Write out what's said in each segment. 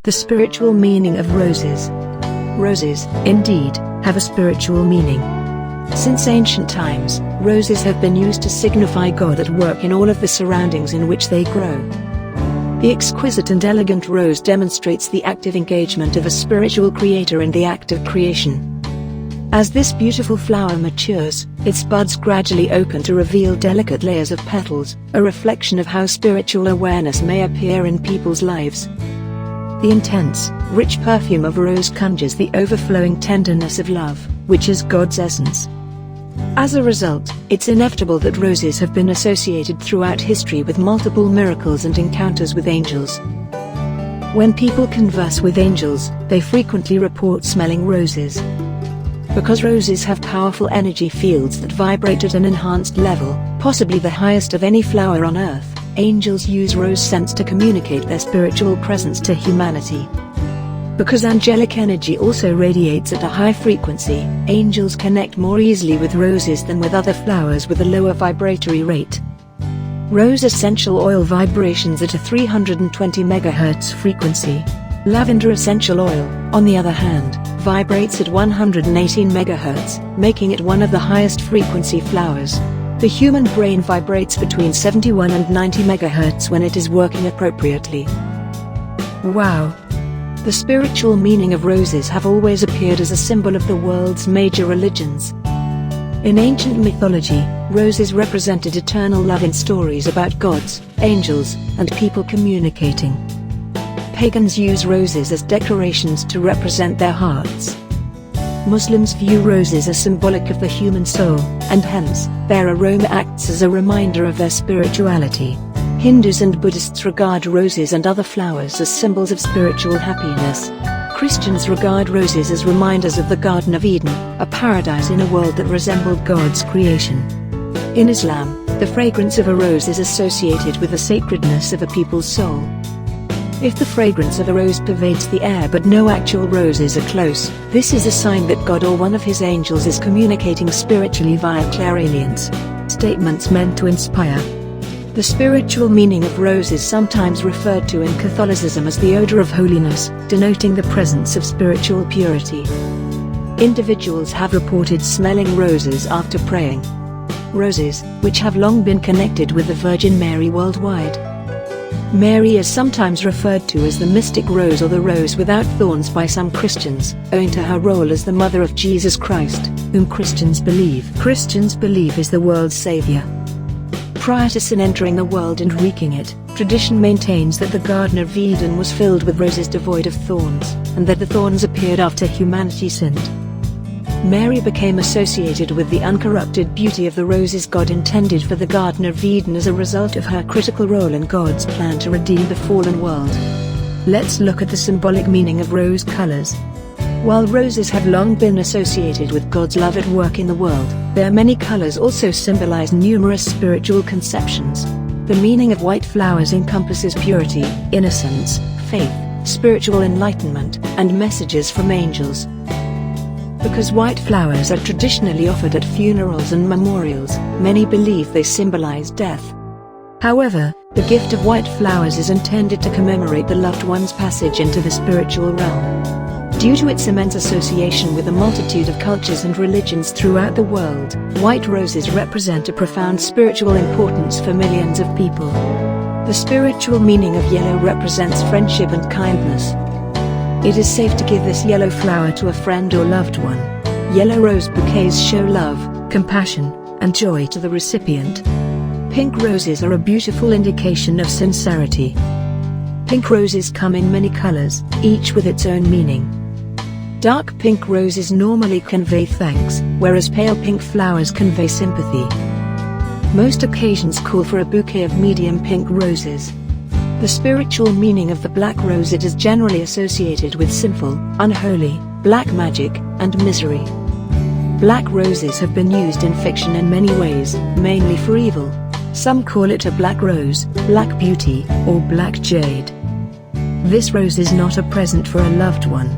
The spiritual meaning of roses. Roses, indeed, have a spiritual meaning. Since ancient times, roses have been used to signify God at work in all of the surroundings in which they grow. The exquisite and elegant rose demonstrates the active engagement of a spiritual creator in the act of creation. As this beautiful flower matures, its buds gradually open to reveal delicate layers of petals, a reflection of how spiritual awareness may appear in people's lives. The intense, rich perfume of rose conjures the overflowing tenderness of love, which is God's essence. As a result, it's inevitable that roses have been associated throughout history with multiple miracles and encounters with angels. When people converse with angels, they frequently report smelling roses. Because roses have powerful energy fields that vibrate at an enhanced level, possibly the highest of any flower on earth, angels use rose scents to communicate their spiritual presence to humanity. Because angelic energy also radiates at a high frequency, angels connect more easily with roses than with other flowers with a lower vibratory rate. Rose essential oil vibrations at a 320 MHz frequency. Lavender essential oil, on the other hand, vibrates at 118 MHz, making it one of the highest frequency flowers. The human brain vibrates between 71 and 90 MHz when it is working appropriately. Wow! The spiritual meaning of roses have always appeared as a symbol of the world's major religions. In ancient mythology, roses represented eternal love in stories about gods, angels, and people communicating. Pagans use roses as decorations to represent their hearts. Muslims view roses as symbolic of the human soul, and hence, their aroma acts as a reminder of their spirituality. Hindus and Buddhists regard roses and other flowers as symbols of spiritual happiness. Christians regard roses as reminders of the Garden of Eden, a paradise in a world that resembled God's creation. In Islam, the fragrance of a rose is associated with the sacredness of a people's soul. If the fragrance of a rose pervades the air but no actual roses are close, this is a sign that God or one of his angels is communicating spiritually via clairalience. Statements meant to inspire. The spiritual meaning of rose is sometimes referred to in Catholicism as the odor of holiness, denoting the presence of spiritual purity. Individuals have reported smelling roses after praying. Roses, which have long been connected with the Virgin Mary worldwide. Mary is sometimes referred to as the mystic rose or the rose without thorns by some Christians, owing to her role as the mother of Jesus Christ, whom Christians believe is the world's savior. Prior to sin entering the world and wreaking it, tradition maintains that the Garden of Eden was filled with roses devoid of thorns, and that the thorns appeared after humanity sinned. Mary became associated with the uncorrupted beauty of the roses God intended for the Garden of Eden as a result of her critical role in God's plan to redeem the fallen world. Let's look at the symbolic meaning of rose colors. While roses have long been associated with God's love at work in the world, their many colors also symbolize numerous spiritual conceptions. The meaning of white flowers encompasses purity, innocence, faith, spiritual enlightenment, and messages from angels. Because white flowers are traditionally offered at funerals and memorials, many believe they symbolize death. However, the gift of white flowers is intended to commemorate the loved one's passage into the spiritual realm. Due to its immense association with a multitude of cultures and religions throughout the world, white roses represent a profound spiritual importance for millions of people. The spiritual meaning of yellow represents friendship and kindness. It is safe to give this yellow flower to a friend or loved one. Yellow rose bouquets show love, compassion, and joy to the recipient. Pink roses are a beautiful indication of sincerity. Pink roses come in many colors, each with its own meaning. Dark pink roses normally convey thanks, whereas pale pink flowers convey sympathy. Most occasions call for a bouquet of medium pink roses. The spiritual meaning of the black rose: it is generally associated with sinful, unholy, black magic, and misery. Black roses have been used in fiction in many ways, mainly for evil. Some call it a black rose, black beauty, or black jade. This rose is not a present for a loved one.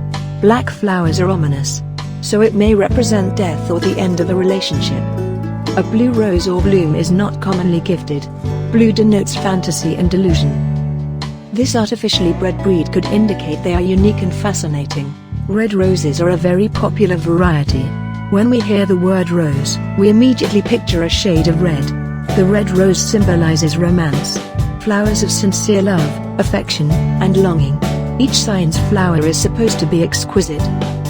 Black flowers are ominous, so it may represent death or the end of a relationship. A blue rose or bloom is not commonly gifted. Blue denotes fantasy and delusion. This artificially bred breed could indicate they are unique and fascinating. Red roses are a very popular variety. When we hear the word rose, we immediately picture a shade of red. The red rose symbolizes romance, flowers of sincere love, affection, and longing. Each sign's flower is supposed to be exquisite.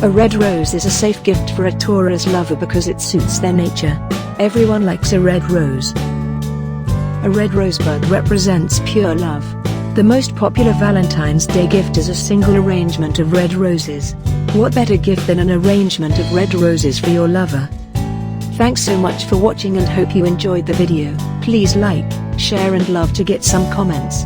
A red rose is a safe gift for a Taurus lover because it suits their nature. Everyone likes a red rose. A red rosebud represents pure love. The most popular Valentine's Day gift is a single arrangement of red roses. What better gift than an arrangement of red roses for your lover? Thanks so much for watching and hope you enjoyed the video. Please like, share and love to get some comments.